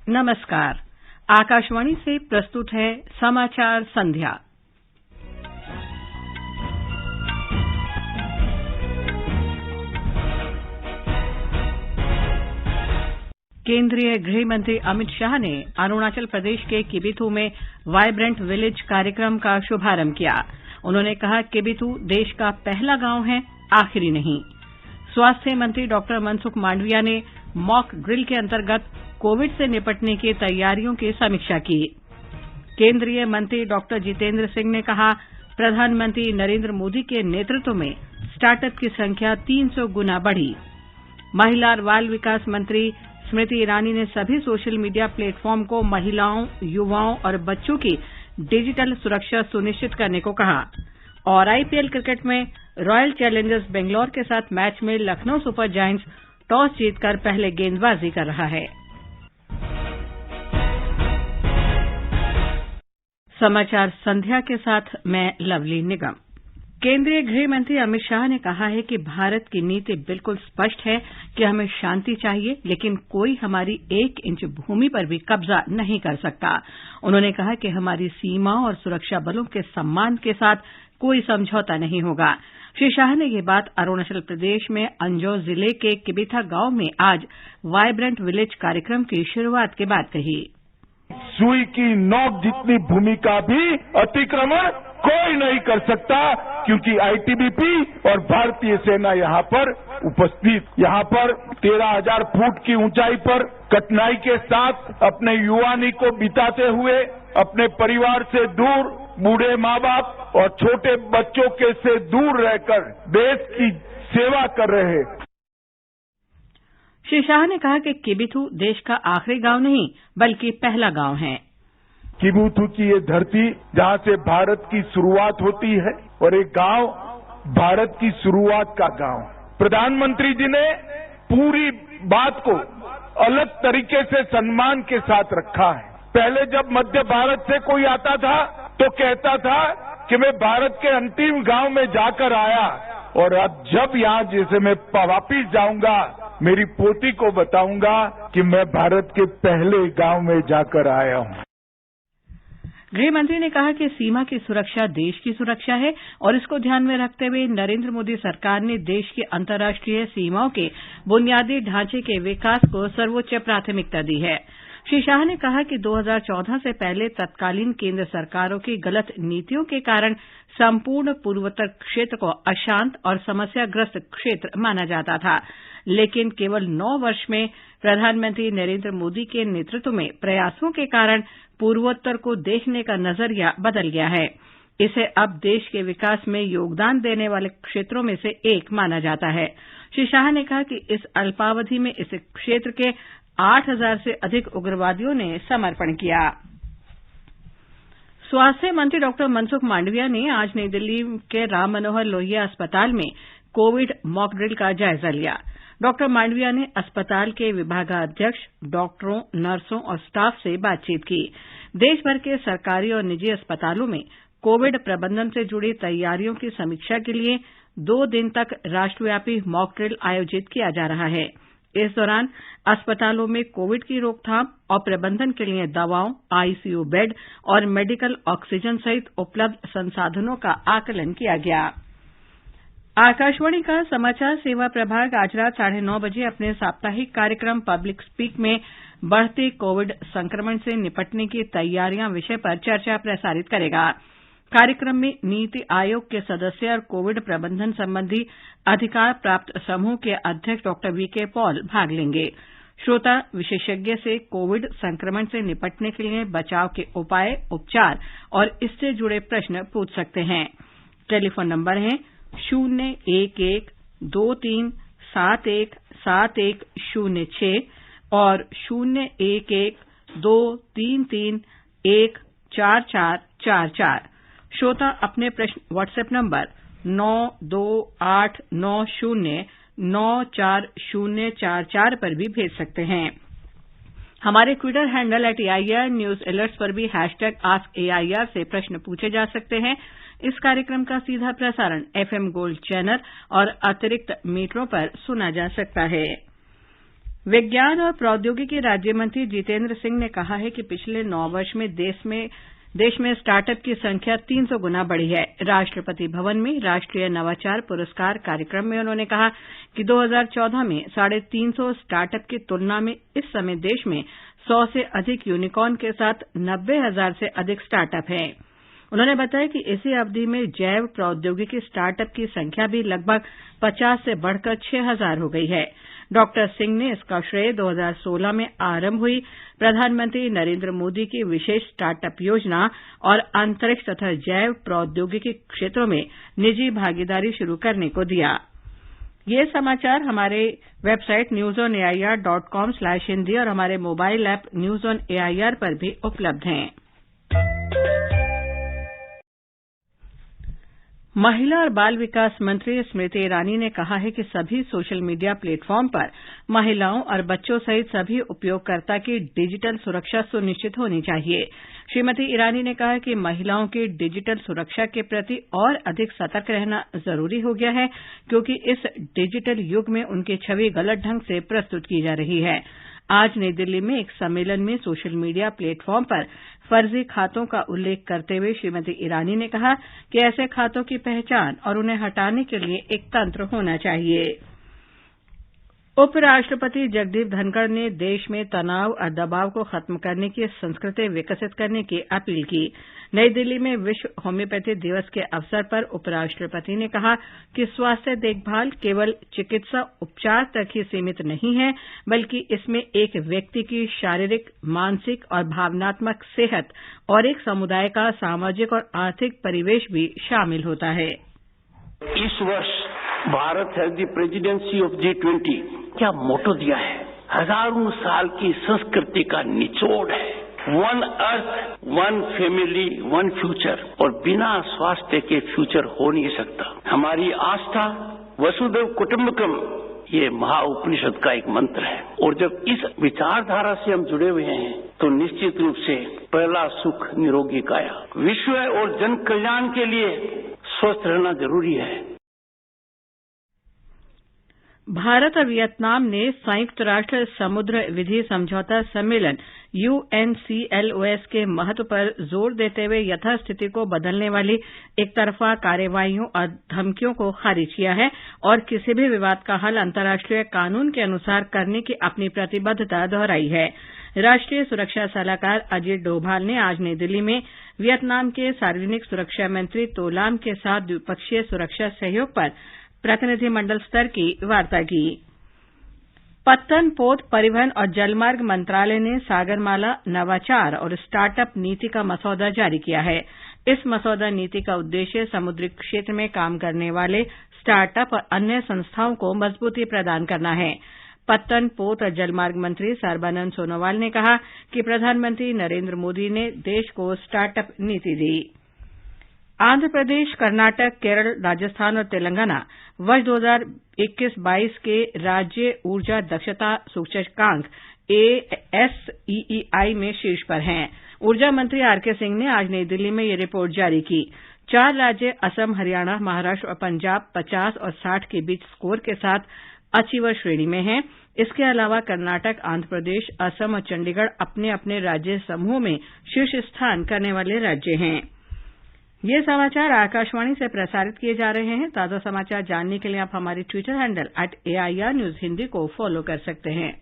नमस्कार। आकाशवाणी से प्रस्तुत है समाचार संध्या। केंद्रीय गृह मंत्री अमित शाह ने अरुणाचल प्रदेश के किबिथु में वाइब्रेंट विलेज कार्यक्रम का शुभारंभ किया। उन्होंने कहा, किबिथु देश का पहला गांव है, आखिरी नहीं। स्वास्थ्य मंत्री डॉक्टर मनसुख मांडविया ने मॉक ड्रिल के अंतर्गत कोविड से निपटने की तैयारियों की समीक्षा की। केंद्रीय मंत्री डॉक्टर जितेंद्र सिंह ने कहा, प्रधानमंत्री नरेंद्र मोदी के नेतृत्व में स्टार्टअप की संख्या 300 गुना बढ़ी। महिला और बाल विकास मंत्री स्मृति ईरानी ने सभी सोशल मीडिया प्लेटफॉर्म को महिलाओं, युवाओं और बच्चों की डिजिटल सुरक्षा सुनिश्चित करने को कहा। और आईपीएल क्रिकेट में रॉयल चैलेंजर्स बेंगलौर के साथ मैच में लखनऊ सुपर जायंट्स टॉस जीतकर पहले गेंदबाजी कर रहा है। समाचार संध्या के साथ मैं लवली निगम। केंद्रीय गृह मंत्री अमित शाह ने कहा है कि भारत की नीति बिल्कुल स्पष्ट है कि हमें शांति चाहिए, लेकिन कोई हमारी 1 इंच भूमि पर भी कब्जा नहीं कर सकता। उन्होंने कहा कि हमारी सीमाओं और सुरक्षा बलों के सम्मान के साथ कोई समझौता नहीं होगा। श्री शाह ने ये बात अरुणाचल प्रदेश में अंजो जिले के किबिथा गांव में आज वाइब्रेंट विलेज कार्यक्रम की शुरुआत के बाद कही। सुई की नोक जितनी भूमि का भी अतिक्रमण कोई नहीं कर सकता, क्योंकि आईटीबीपी और भारतीय सेना यहाँ पर उपस्थित। यहाँ पर 13,000 फुट की ऊंचाई पर कठिनाई के साथ अपने युवानी को बिताते हुए अपने परिवार से दूर, बूढ़े माँ बाप और छोटे बच्चों के से दूर रहकर देश की सेवा कर रहे हैं। श्री शाह ने कहा कि किबिथु देश का आखिरी गांव नहीं, बल्कि पहला गांव है। किबिथु की ये धरती जहाँ से भारत की शुरुआत होती है और एक गांव भारत की शुरुआत का गांव। प्रधानमंत्री जी ने पूरी बात को अलग तरीके से सम्मान के साथ रखा है। पहले जब मध्य भारत से कोई आता था तो कहता था कि मैं भारत के अंतिम गांव में जाकर आया, और अब जब यहाँ जैसे मैं वापिस जाऊंगा, मेरी पोती को बताऊंगा कि मैं भारत के पहले गांव में जाकर आया हूं। गृह मंत्री ने कहा कि सीमा की सुरक्षा देश की सुरक्षा है और इसको ध्यान में रखते हुए नरेंद्र मोदी सरकार ने देश की अंतर्राष्ट्रीय सीमाओं के बुनियादी ढांचे के विकास को सर्वोच्च प्राथमिकता दी है। श्री शाह ने कहा कि 2014 से पहले तत्कालीन केंद्र सरकारों की गलत नीतियों के कारण संपूर्ण पूर्वोत्तर क्षेत्र को अशांत और समस्याग्रस्त क्षेत्र माना जाता था, लेकिन केवल 9 वर्ष में प्रधानमंत्री नरेंद्र मोदी के नेतृत्व में प्रयासों के कारण पूर्वोत्तर को देखने का नजरिया बदल गया है। इसे अब देश के विकास में योगदान देने वाले क्षेत्रों में से एक माना जाता है। श्री शाह ने कहा कि इस अल्पावधि में इस क्षेत्र के 8,000 से अधिक उग्रवादियों ने समर्पण किया। स्वास्थ्य मंत्री डॉक्टर मनसुख मांडविया ने आज नई दिल्ली के राम मनोहर लोहिया अस्पताल में कोविड मॉक ड्रिल का जायजा लिया। डॉक्टर मांडविया ने अस्पताल के विभागाध्यक्ष, डॉक्टरों, नर्सों और स्टाफ से बातचीत की। देश भर के सरकारी और निजी अस्पतालों में कोविड प्रबंधन से जुड़ी तैयारियों की समीक्षा के लिए 2 दिन तक राष्ट्रव्यापी मॉक ड्रिल आयोजित किया जा रहा है। इस दौरान अस्पतालों में कोविड की रोकथाम और प्रबंधन के लिए दवाओं, आईसीयू बेड और मेडिकल ऑक्सीजन सहित उपलब्ध संसाधनों का आकलन किया गया। आकाशवाणी का समाचार सेवा प्रभाग आज रात 9:30 बजे अपने साप्ताहिक कार्यक्रम पब्लिक स्पीक में बढ़ते कोविड संक्रमण से निपटने की तैयारियां विषय पर चर्चा प्रसारित करेगा। कार्यक्रम में नीति आयोग के सदस्य और कोविड प्रबंधन संबंधी अधिकार प्राप्त समूह के अध्यक्ष डॉक्टर वीके पॉल भाग लेंगे। श्रोता विशेषज्ञ से कोविड संक्रमण से निपटने के लिए बचाव के उपाय, उपचार और इससे जुड़े प्रश्न पूछ सकते हैं। टेलीफोन नंबर है 011-2371-7106 और 011-233-14444। श्रोता अपने प्रश्न व्हाट्सएप नंबर 9289094044 पर भी भेज सकते हैं। हमारे Twitter handle @AIR news alerts पर भी #AskAIR से प्रश्न पूछे जा सकते हैं। इस कार्यक्रम का सीधा प्रसारण एफएम गोल्ड चैनल और अतिरिक्त मीटरों पर सुना जा सकता है। विज्ञान और प्रौद्योगिकी राज्य मंत्री जितेंद्र सिंह ने कहा है कि पिछले 9 वर्ष में देश में स्टार्टअप की संख्या 300 गुना बढ़ी है। राष्ट्रपति भवन में राष्ट्रीय नवाचार पुरस्कार कार्यक्रम में उन्होंने कहा कि 2014 में 350 स्टार्टअप की तुलना में इस समय देश में 100 से अधिक यूनिकॉर्न के साथ 90,000 से अधिक स्टार्टअप हैं। उन्होंने बताया कि इसी अवधि में जैव प्रौद्योगिकी स्टार्टअप की संख्या भी लगभग 50 से बढ़कर 6,000 हो गई है। डॉक्टर सिंह ने इसका श्रेय 2016 में आरंभ हुई प्रधानमंत्री नरेंद्र मोदी की विशेष स्टार्टअप योजना और अंतरिक्ष तथा जैव प्रौद्योगिकी क्षेत्रों में निजी भागीदारी शुरू करने को दिया। ये समाचार हमारे वेबसाइट newsonair.com/हिंदी और हमारे mobile app news on AIR पर भी उपलब्ध हैं। महिला और बाल विकास मंत्री स्मृति ईरानी ने कहा है कि सभी सोशल मीडिया प्लेटफॉर्म पर महिलाओं और बच्चों सहित सभी उपयोगकर्ता की डिजिटल सुरक्षा सुनिश्चित होनी चाहिए। श्रीमती ईरानी ने कहा कि महिलाओं की डिजिटल सुरक्षा के प्रति और अधिक सतर्क रहना जरूरी हो गया है, क्योंकि इस डिजिटल युग में उनकी छवि गलत ढंग से प्रस्तुत की जा रही है। आज नई दिल्ली में एक सम्मेलन में सोशल मीडिया प्लेटफॉर्म पर फर्जी खातों का उल्लेख करते हुए श्रीमती ईरानी ने कहा कि ऐसे खातों की पहचान और उन्हें हटाने के लिए एक तंत्र होना चाहिए। उपराष्ट्रपति जगदीप धनखड़ ने देश में तनाव और दबाव को खत्म करने की संस्कृति विकसित करने की अपील की। नई दिल्ली में विश्व होम्योपैथी दिवस के अवसर पर उपराष्ट्रपति ने कहा कि स्वास्थ्य देखभाल केवल चिकित्सा उपचार तक ही सीमित नहीं है, बल्कि इसमें एक व्यक्ति की शारीरिक, मानसिक और भावनात्मक सेहत और एक समुदाय का सामाजिक और आर्थिक परिवेश भी शामिल होता है। इस वर्ष Bharat has the presidency of G20 क्या मोटो दिया है? हजारों साल की संस्कृति का निचोड़ है। One earth, one family, one future, और बिना स्वास्थ्य के फ्यूचर हो नहीं सकता। हमारी आस्था वसुधैव कुटुंबकम ये महाउपनिषद का एक मंत्र है, और जब इस विचारधारा से हम जुड़े हुए हैं तो निश्चित रूप से पहला सुख निरोगी काया। विश्व और जन कल्याण के लिए स्वस्थ रहना जरूरी है। भारत और वियतनाम ने संयुक्त राष्ट्र समुद्र विधि समझौता सम्मेलन UNCLOS के महत्व पर जोर देते हुए यथास्थिति को बदलने वाली एकतरफा कार्रवाइयों और धमकियों को खारिज किया है और किसी भी विवाद का हल अंतर्राष्ट्रीय कानून के अनुसार करने की अपनी प्रतिबद्धता दोहराई है। राष्ट्रीय सुरक्षा सलाहकार अजीत डोभाल ने आज नई दिल्ली में वियतनाम के सार्वजनिक सुरक्षा मंत्री तो लाम के साथ द्विपक्षीय सुरक्षा सहयोग पर प्रतिनिधिमंडल स्तर की वार्ता की। पत्तन, पोत, परिवहन और जलमार्ग मंत्रालय ने सागरमाला नवाचार और स्टार्टअप नीति का मसौदा जारी किया है। इस मसौदा नीति का उद्देश्य समुद्री क्षेत्र में काम करने वाले स्टार्टअप और अन्य संस्थाओं को मजबूती प्रदान करना है। पत्तन, पोत और जलमार्ग मंत्री सर्बानंद सोनोवाल ने कहा कि प्रधानमंत्री नरेंद्र मोदी ने देश को स्टार्टअप नीति दी। आंध्र प्रदेश, कर्नाटक, केरल, राजस्थान और तेलंगाना वर्ष 2021-22 के राज्य ऊर्जा दक्षता सूचकांक ASEEI में शीर्ष पर हैं। ऊर्जा मंत्री आरके सिंह ने आज नई दिल्ली में ये रिपोर्ट जारी की। 4 राज्य असम, हरियाणा, महाराष्ट्र और पंजाब 50 और 60 के बीच स्कोर के साथ अचीवर श्रेणी में हैं। इसके अलावा कर्नाटक, आंध्र प्रदेश, असम और चंडीगढ़ अपने अपने राज्य समूहों में शीर्ष स्थान करने वाले राज्य हैं। ये समाचार आकाशवाणी से प्रसारित किए जा रहे हैं। ताजा समाचार जानने के लिए आप हमारे Twitter handle @AIR News Hindi को फॉलो कर सकते हैं।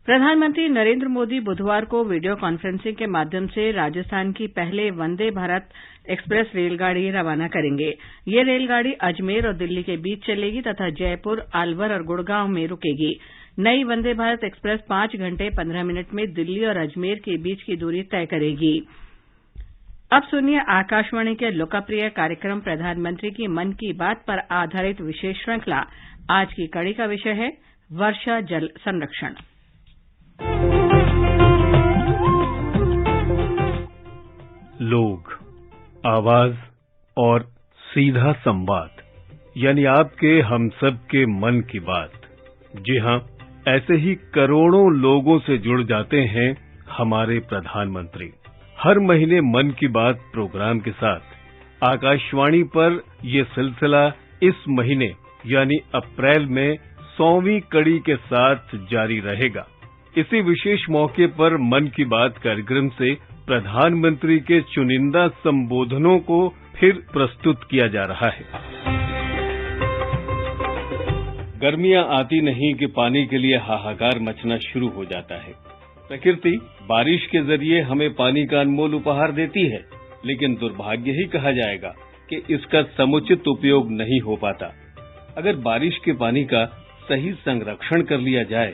प्रधानमंत्री नरेंद्र मोदी बुधवार को वीडियो कॉन्फ्रेंसिंग के माध्यम से राजस्थान की पहले वंदे भारत एक्सप्रेस रेलगाड़ी रवाना करेंगे। ये रेलगाड़ी अजमेर और दिल्ली के बीच चलेगी तथा जयपुर, अलवर और गुड़गांव में रुकेगी। नई वंदे भारत एक्सप्रेस 5 घंटे 15 मिनट में दिल्ली और अजमेर के बीच की दूरी तय करेगी। अब सुनिए आकाशवाणी के लोकप्रिय कार्यक्रम प्रधानमंत्री की मन की बात पर आधारित विशेष श्रृंखला। आज की कड़ी का विषय है वर्षा जल संरक्षण। लोग, आवाज और सीधा संवाद, यानी आपके हम सब के मन की बात। जी हां, ऐसे ही करोड़ों लोगों से जुड़ जाते हैं हमारे प्रधानमंत्री। हर महीने मन की बात प्रोग्राम के साथ आकाशवाणी पर ये सिलसिला इस महीने यानी अप्रैल में 100वीं कड़ी के साथ जारी रहेगा। इसी विशेष मौके पर मन की बात कार्यक्रम से प्रधानमंत्री के चुनिंदा संबोधनों को फिर प्रस्तुत किया जा रहा है। गर्मियां आती नहीं कि पानी के लिए हाहाकार मचना शुरू हो जाता है। प्रकृति बारिश के जरिए हमें पानी का अनमोल उपहार देती है, लेकिन दुर्भाग्य ही कहा जाएगा कि इसका समुचित उपयोग नहीं हो पाता। अगर बारिश के पानी का सही संरक्षण कर लिया जाए,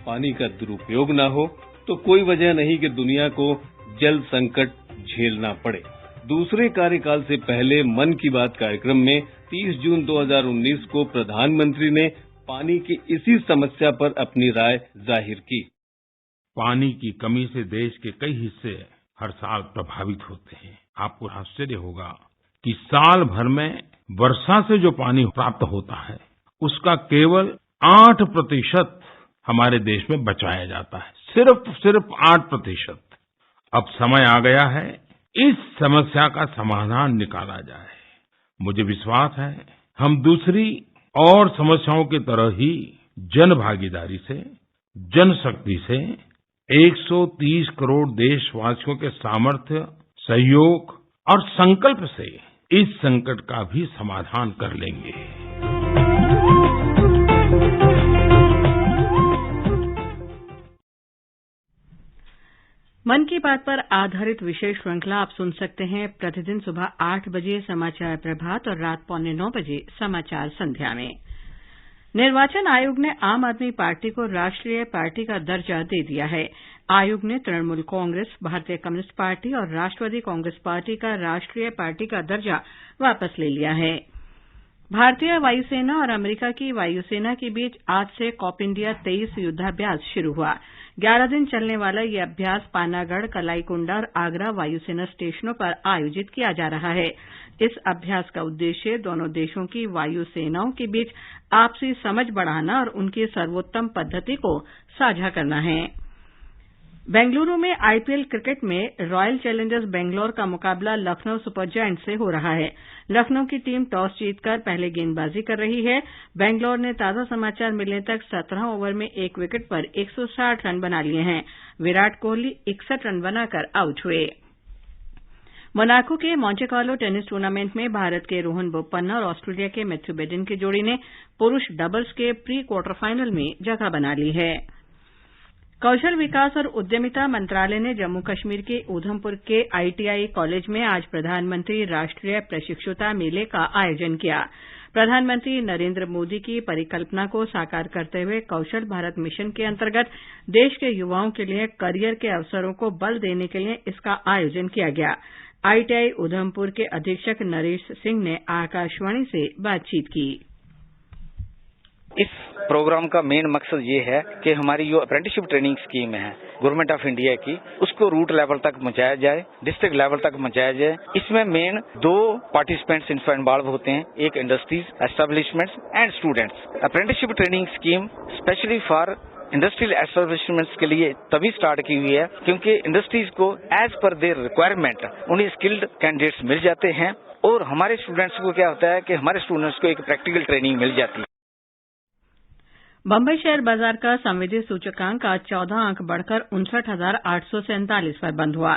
पानी का दुरुपयोग न हो, तो कोई वजह नहीं कि दुनिया को जल संकट झेलना पड़े। दूसरे कार्यकाल से पहले मन की बात कार्यक्रम में 30 जून 2019 को प्रधानमंत्री ने पानी की इसी समस्या पर अपनी राय जाहिर की। पानी की कमी से देश के कई हिस्से हर साल प्रभावित होते हैं। आपको आश्चर्य होगा कि साल भर में वर्षा से जो पानी प्राप्त होता है, उसका केवल 8% हमारे देश में बचाया जाता है। सिर्फ 8%। अब समय आ गया है इस समस्या का समाधान निकाला जाए। मुझे विश्वास है हम दूसरी और समस्याओं की तरह ही जन भागीदारी से, जनशक्ति से 130 करोड़ देशवासियों के सामर्थ्य, सहयोग और संकल्प से इस संकट का भी समाधान कर लेंगे। मन की बात पर आधारित विशेष श्रृंखला आप सुन सकते हैं प्रतिदिन सुबह 8 बजे समाचार प्रभात और रात 8:45 बजे समाचार संध्या में। निर्वाचन आयोग ने आम आदमी पार्टी को राष्ट्रीय पार्टी का दर्जा दे दिया है। आयोग ने तृणमूल कांग्रेस, भारतीय कम्युनिस्ट पार्टी और राष्ट्रवादी कांग्रेस पार्टी का राष्ट्रीय पार्टी का दर्जा वापस ले लिया है। भारतीय वायुसेना और अमेरिका की वायुसेना के बीच आज से कॉप इंडिया 23 युद्धाभ्यास शुरू हुआ। 11 दिन चलने वाला ये अभ्यास पानागढ़, कलाईकुंडा और आगरा वायुसेना स्टेशनों पर आयोजित किया जा रहा है। इस अभ्यास का उद्देश्य दोनों देशों की वायुसेनाओं के बीच आपसी समझ बढ़ाना और उनकी सर्वोत्तम पद्धति को साझा करना है। बेंगलुरु में आईपीएल क्रिकेट में रॉयल चैलेंजर्स बेंगलौर का मुकाबला लखनऊ सुपर जायंट्स से हो रहा है। लखनऊ की टीम टॉस जीतकर पहले गेंदबाजी कर रही है। बेंगलौर ने ताजा समाचार मिलने तक 17 ओवर में 1 विकेट पर 160 रन बना लिए हैं। विराट कोहली 61 रन बनाकर आउट हुए। मोनाको के मोंटे कार्लो टेनिस टूर्नामेंट में भारत के रोहन बोपन्ना और ऑस्ट्रेलिया के मैथ्यू बेडेन की जोड़ी ने पुरुष डबल्स के प्री क्वार्टर फाइनल में जगह बना ली है। कौशल विकास और उद्यमिता मंत्रालय ने जम्मू कश्मीर के उधमपुर के आईटीआई कॉलेज में आज प्रधानमंत्री राष्ट्रीय प्रशिक्षुता मेले का आयोजन किया। प्रधानमंत्री नरेंद्र मोदी की परिकल्पना को साकार करते हुए कौशल भारत मिशन के अंतर्गत देश के युवाओं के लिए करियर के अवसरों को बल देने के लिए इसका आयोजन किया गया। आईटीआई उधमपुर के अधीक्षक नरेश सिंह ने आकाशवाणी से बातचीत की। इस प्रोग्राम का मेन मकसद ये है कि हमारी जो अप्रेंटिसशिप ट्रेनिंग स्कीम है गवर्नमेंट ऑफ इंडिया की, उसको रूट लेवल तक पहुंचाया जाए, डिस्ट्रिक्ट लेवल तक पहुंचाया जाए। इसमें मेन 2 पार्टिसिपेंट्स इन्वॉल्व होते हैं, एक industries, establishments and students. Apprenticeship training scheme specially for industrial establishments के लिए तभी स्टार्ट की हुई है क्योंकि इंडस्ट्रीज को एज पर देयर रिक्वायरमेंट उन्हें स्किल्ड कैंडिडेट्स मिल जाते हैं और हमारे स्टूडेंट्स को क्या होता है कि हमारे स्टूडेंट्स को एक प्रैक्टिकल ट्रेनिंग मिल जाती है। बंबई शेयर बाजार का संवेदी सूचकांक आज 14 अंक बढ़कर 59,847 पर बंद हुआ।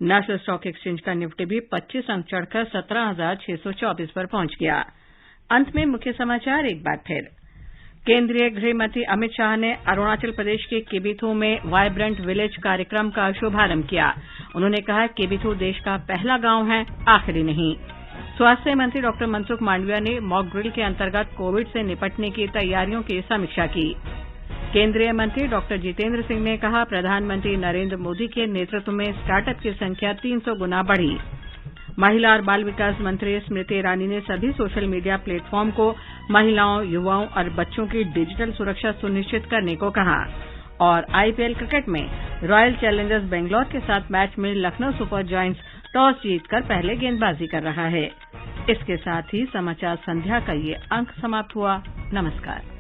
नेशनल स्टॉक एक्सचेंज का निफ्टी भी 25 अंक चढ़कर 17,624 पर पहुंच गया। अंत में मुख्य समाचार एक बार फिर। केंद्रीय गृह मंत्री अमित शाह ने अरुणाचल प्रदेश के केबिथो में वाइब्रेंट विलेज कार्यक्रम का शुभारंभ किया। उन्होंने कहा केबिथो देश का पहला गांव है, आखिरी नहीं। स्वास्थ्य मंत्री डॉक्टर मनसुख मांडविया ने मॉक ड्रिल के अंतर्गत कोविड से निपटने की तैयारियों की समीक्षा की। केंद्रीय मंत्री डॉक्टर जितेंद्र सिंह ने कहा प्रधानमंत्री नरेंद्र मोदी के नेतृत्व में स्टार्टअप की संख्या 300 गुना बढ़ी। महिला और बाल विकास मंत्री स्मृति ईरानी ने सभी सोशल मीडिया प्लेटफॉर्म को महिलाओं, युवाओं और बच्चों की डिजिटल सुरक्षा सुनिश्चित करने को कहा। और आईपीएल क्रिकेट में रॉयल चैलेंजर्स बेंगलौर के साथ मैच में लखनऊ सुपर जायंट्स टॉस जीतकर पहले गेंदबाजी कर रहा है। इसके साथ ही समाचार संध्या का ये अंक समाप्त हुआ। नमस्कार।